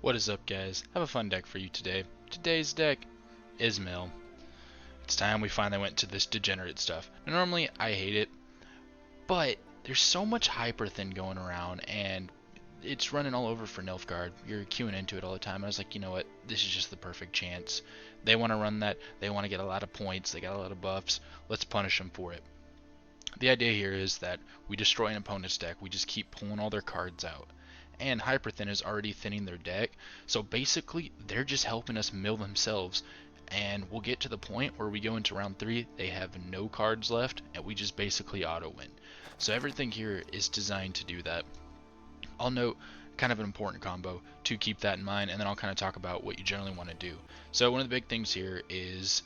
What is up, guys? I have a fun deck for you today. Today's deck is Mill. It's time we finally went to this degenerate stuff. Now, normally I hate it, but there's so much Hyperthin going around and it's running all over for Nilfgaard. You're queuing into it all the time. I was like, you know what? This is just the perfect chance. They want to run that. They want to get a lot of points. They got a lot of buffs. Let's punish them for it. The idea here is that we destroy an opponent's deck. We just keep pulling all their cards out. And Hyperthin is already thinning their deck, so basically they're just helping us mill themselves, and we'll get to the point where we go into round 3, they have no cards left, and we just basically auto-win. So everything here is designed to do that. I'll note kind of an important combo to keep that in mind, and then I'll kind of talk about what you generally want to do. So one of the big things here is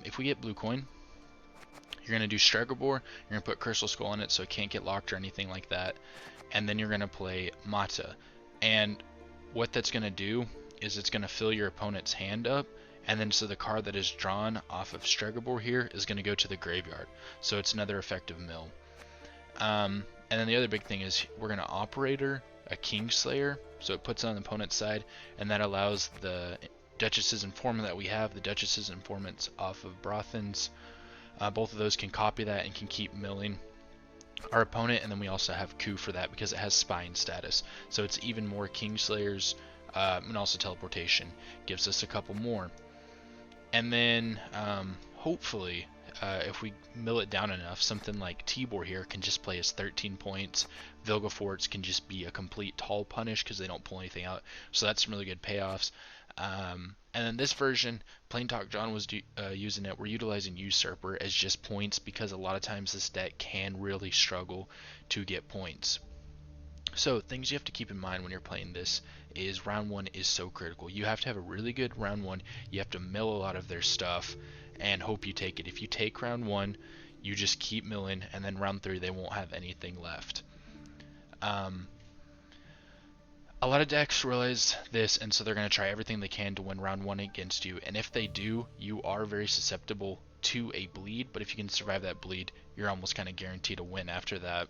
if we get blue coin, you're going to do Stregobor, you're going to put Crystal Skull in it so it can't get locked or anything like that. And then you're going to play Mata. And what that's going to do is it's going to fill your opponent's hand up, and then so the card that is drawn off of Stregobor here is going to go to the graveyard. So it's another effective mill. And then the other big thing is we're going to Operator a Kingslayer, so it puts it on the opponent's side, and that allows the Duchess's Informant that we have, the Duchess's Informants off of Brothin's. Both of those can copy that and can keep milling our opponent, and then we also have Coup for that because it has Spine status, so it's even more Kingslayers, and also Teleportation gives us a couple more. And then hopefully if we mill it down enough, something like Tibor here can just play as 13 points. Vilgefortz can just be a complete tall punish because they don't pull anything out, so that's some really good payoffs. And then this version, Plain Talk John was using it. We're utilizing Usurper as just points because a lot of times this deck can really struggle to get points. So things you have to keep in mind when you're playing this is round 1 is so critical. You have to have a really good round 1. You have to mill a lot of their stuff and hope you take it. If you take round 1, you just keep milling, and then round 3 they won't have anything left. A lot of decks realize this, and so they're going to try everything they can to win round 1 against you, and if they do, you are very susceptible to a bleed, but if you can survive that bleed, you're almost kind of guaranteed a win after that.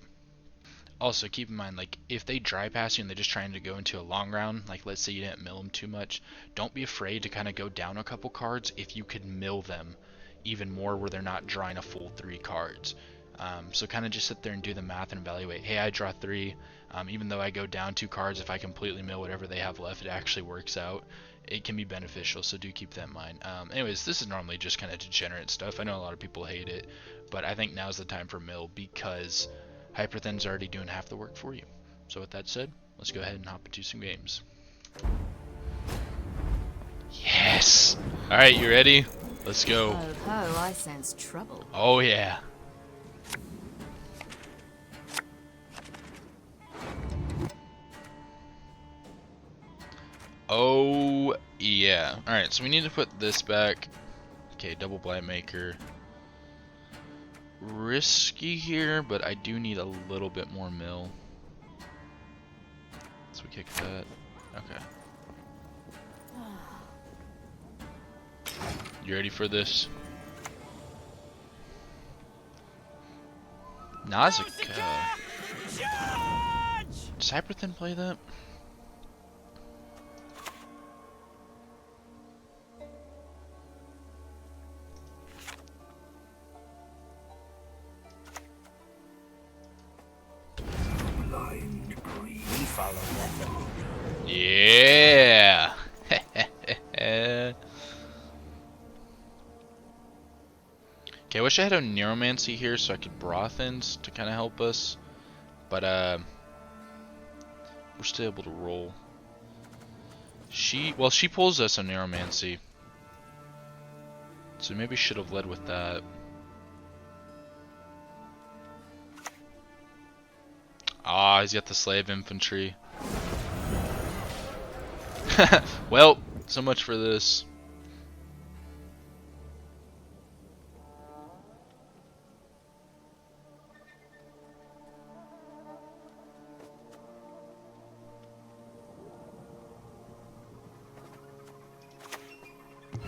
Also, keep in mind, like, if they dry pass you and they're just trying to go into a long round, like let's say you didn't mill them too much, don't be afraid to kind of go down a couple cards if you could mill them even more where they're not drawing a full 3 cards. So kind of just sit there and do the math and evaluate, hey, I draw 3, even though I go down 2 cards, if I completely mill whatever they have left, it actually works out. It can be beneficial, so do keep that in mind. Anyways, this is normally just kind of degenerate stuff. I know a lot of people hate it, but I think now's the time for mill because Hyperthin's already doing half the work for you. So with that said, let's go ahead and hop into some games. Yes! Alright, you ready? Let's go. Oh, I sense trouble. Oh yeah. Oh yeah. Alright, so we need to put this back. Okay, double blind maker. Risky here, but I do need a little bit more mill. So we kick that. Okay. You ready for this? Nausicaa. Does Hyperthin play that? Yeah. Okay, I wish I had a Neuromancy here so I could Brothins to kind of help us, but we're still able to roll. She pulls us a Neuromancy, so maybe should have led with that. Ah, he's got the Slave Infantry. Well, so much for this.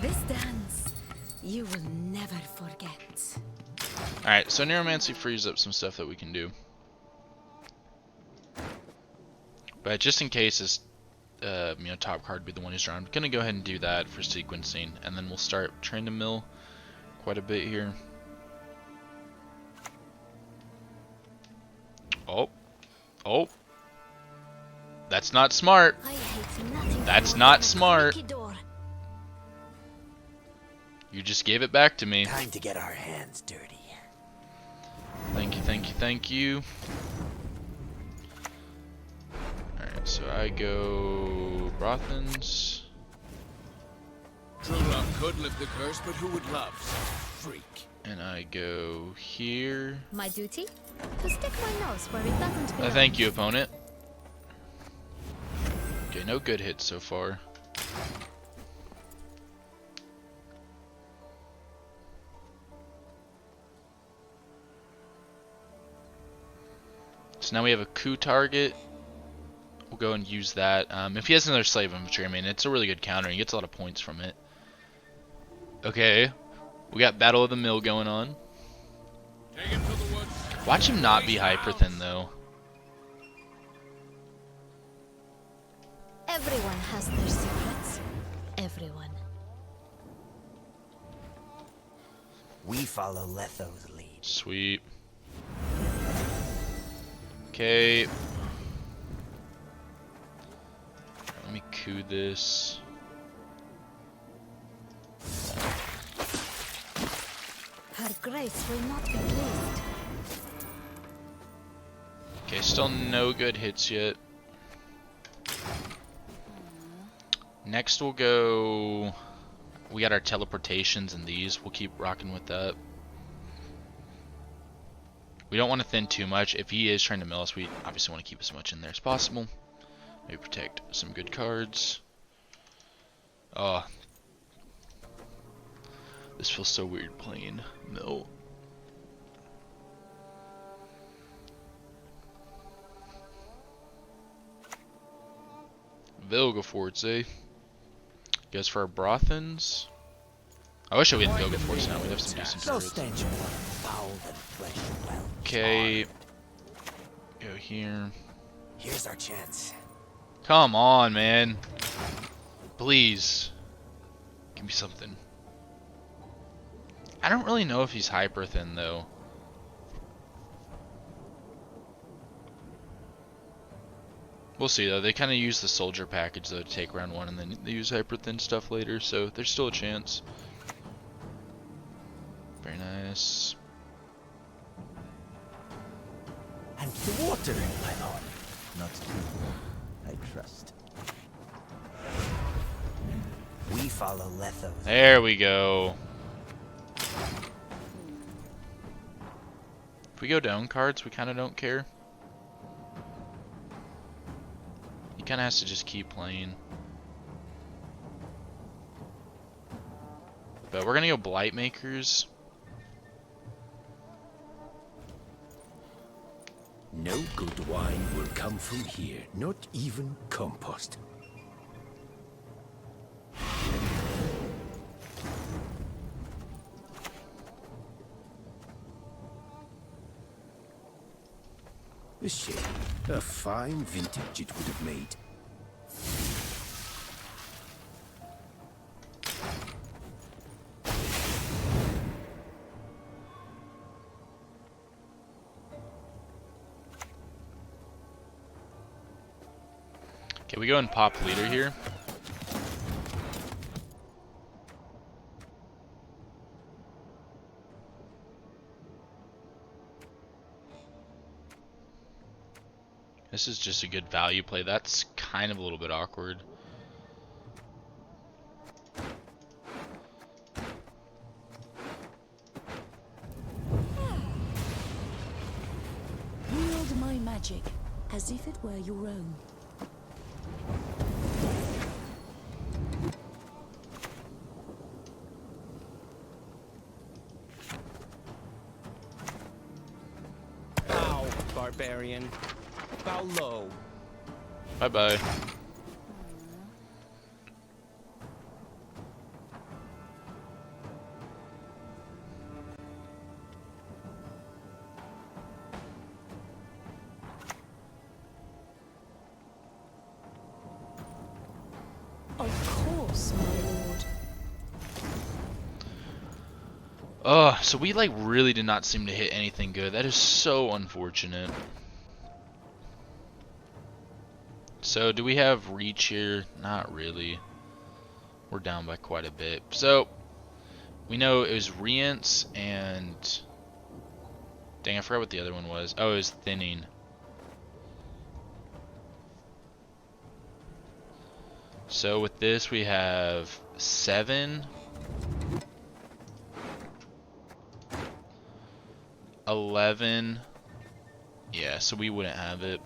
This dance, you will never forget. Alright, so Neuromancy frees up some stuff that we can do. But just in case, top card be the one who's drawn. I'm gonna go ahead and do that for sequencing, and then we'll start trying to mill quite a bit here. Oh, oh, that's not smart. That's not smart. You just gave it back to me. Time to get our hands dirty. Thank you, thank you, thank you. Alright, so I go Brothans. True love could lift the curse, but who would love such a freak? And I go here. My duty? To stick my nose where it doesn't belong. Thank you, opponent. Okay, no good hits so far. So now we have a coup target. We'll go and use that. If he has another slave infantry, I mean, it's a really good counter. He gets a lot of points from it. Okay, we got Battle of the Mill going on. Watch him not be Hyperthin, though. Everyone has their secrets. Everyone. We follow Letho's lead. Sweet. Okay. Let me coup this. Her grace will not be pleased. Okay, still no good hits yet. Next we'll go... We got our teleportations and these. We'll keep rocking with that. We don't want to thin too much. If he is trying to mill us, we obviously want to keep as much in there as possible. Maybe protect some good cards. Oh. This feels so weird playing mill. Vilgefortz, Goes for our Brothans. I wish we had Vilgefortz now. We'd have some decent cards. Okay. Go here. Here's our chance. Come on, man. Please. Give me something. I don't really know if he's Hyperthin, though. We'll see, though. They kind of use the soldier package, though, to take round one, and then they use Hyperthin stuff later, so there's still a chance. Very nice. And the water, my lord. Not too, I trust. We follow Letho's. There we go. If we go down cards, we kind of don't care. He kind of has to just keep playing. But we're going to go Blight Makers. No good wine will come from here, not even compost. A shame. A fine vintage it would have made. Okay, we go and pop leader here. This is just a good value play. That's kind of a little bit awkward. Wield my magic as if it were your own. Bow, barbarian. Bow low. Bye-bye. Yes, my lord. So we like really did not seem to hit anything good. That is so unfortunate. So do we have reach here? Not really. We're down by quite a bit. So we know it was Rience and dang, I forgot what the other one was. Oh, it was Thinning. So with this we have 7, 11. Yeah, so we wouldn't have it.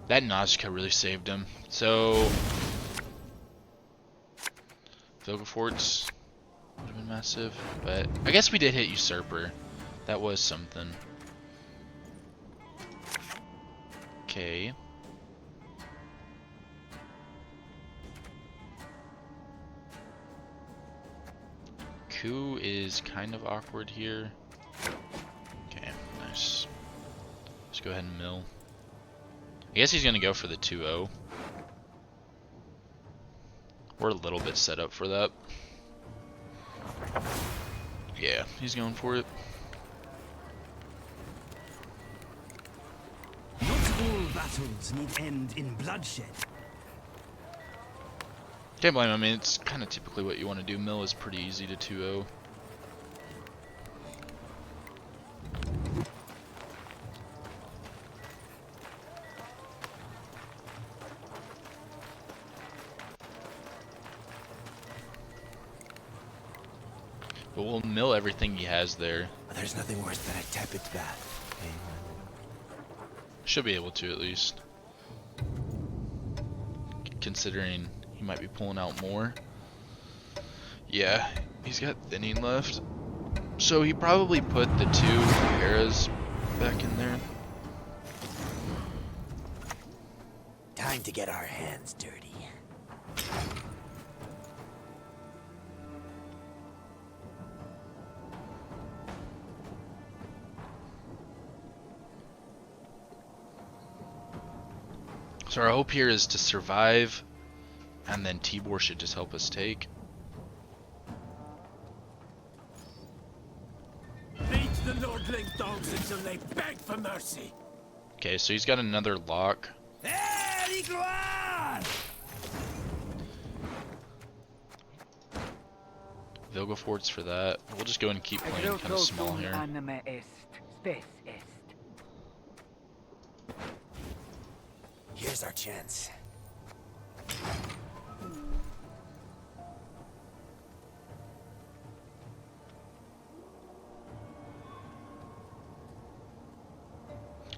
That Nausicaa really saved him. So Vilgefortz would have been massive, but I guess we did hit Usurper. That was something. Okay. Coup is kind of awkward here. Okay, nice. Let's go ahead and mill. I guess he's gonna go for the 2-0. We're a little bit set up for that. Yeah, he's going for it. Not all battles need end in bloodshed. Can't blame him. I mean, it's kind of typically what you want to do. Mill is pretty easy to 2-0. But we'll mill everything he has there. There's nothing worse than a tepid bath. Should be able to at least. Considering he might be pulling out more. Yeah, he's got Thinning left. So he probably put the 2 Paras back in there. Time to get our hands dirty. So our hope here is to survive, and then Tibor should just help us take. Beat the lordling dogs until they beg for mercy. Okay, so he's got another lock. Vilgefortz for that. We'll just go and keep playing kind of small here. Here's our chance.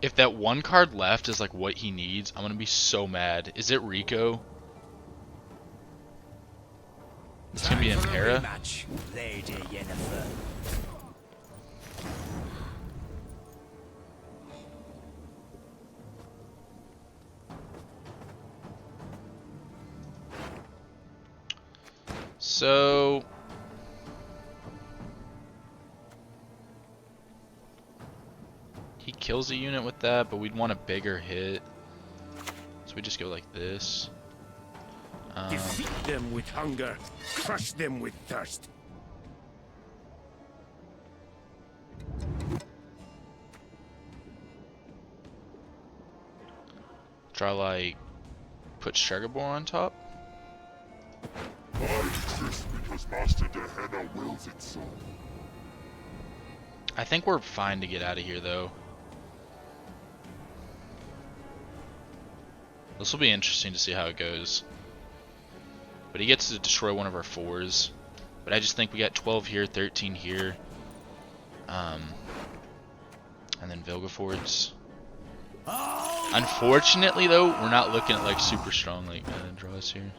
If that one card left is like what he needs, I'm gonna be so mad. Is it Rico? It's gonna be Impera. Lady Yennefer. So he kills a unit with that, but we'd want a bigger hit. So we just go like this. Defeat them with hunger, crush them with thirst. Try like put Shregabor on top. I exist because Master Gehenna wills it so. I think we're fine to get out of here though. This will be interesting to see how it goes. But he gets to destroy one of our 4s. But I just think we got 12 here, 13 here. And then Vilgefortz. Unfortunately though, we're not looking at like super strong like draws here.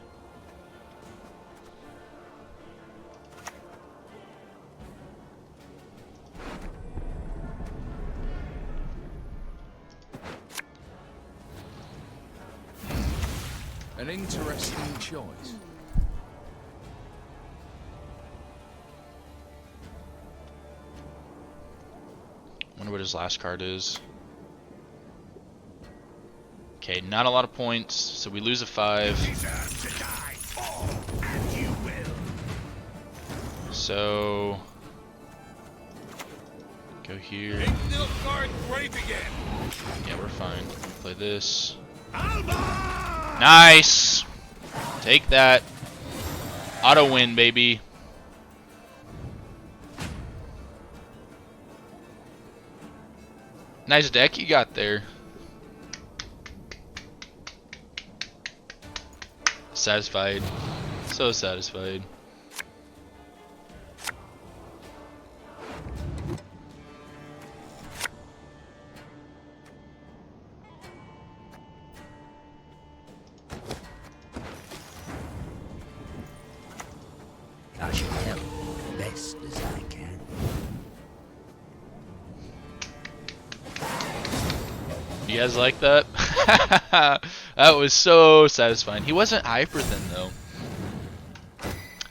An interesting choice. wonder what his last card is. Okay, not a lot of points, so we lose a 5. So go here. Yeah, we're fine. Play this. Nice! Take that. Auto win, baby. Nice deck you got there. Satisfied. So satisfied. I shall help best as I can. You guys like that? That was so satisfying. He wasn't Hyperthin though,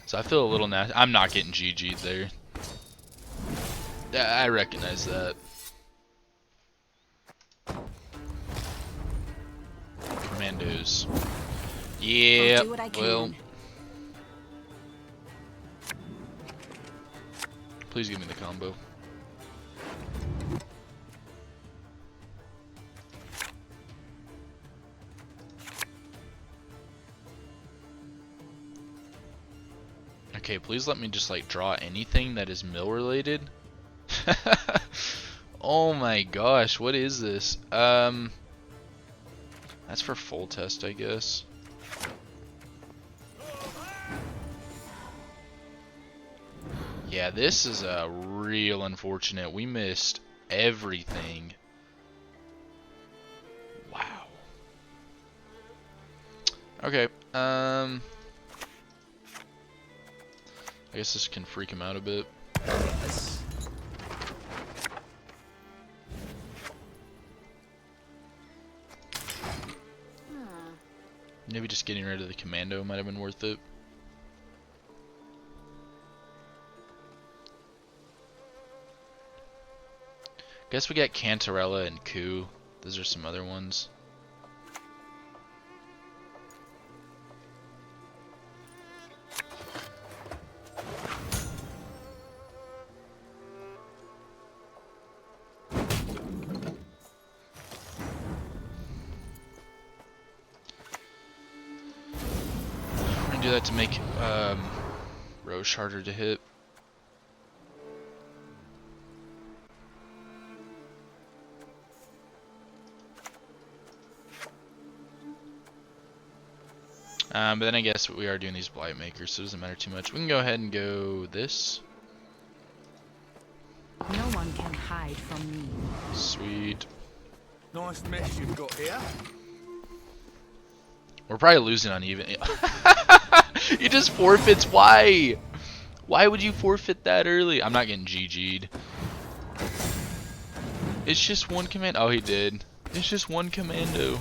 so I feel a little nasty. I'm not getting GG'd there. Yeah, I recognize that. Commandos. Yeah. I'll do what I can. Well, please give me the combo. Okay, please let me just like draw anything that is mill related. Oh my gosh, what is this? That's for full test, I guess. Yeah, this is real unfortunate. We missed everything. Wow. Okay, I guess this can freak him out a bit. Yes. Maybe just getting rid of the commando might have been worth it. Guess we got Cantarella and Coup. Those are some other ones. I'm gonna do that to make Roche harder to hit. But then I guess we are doing these blight makers, so it doesn't matter too much. We can go ahead and go this. No one can hide from me. Sweet. Nice mess you've got here. We're probably losing uneven. He just forfeits. Why? Why would you forfeit that early? I'm not getting GG'd. It's just one command. Oh, he did. It's just one commando.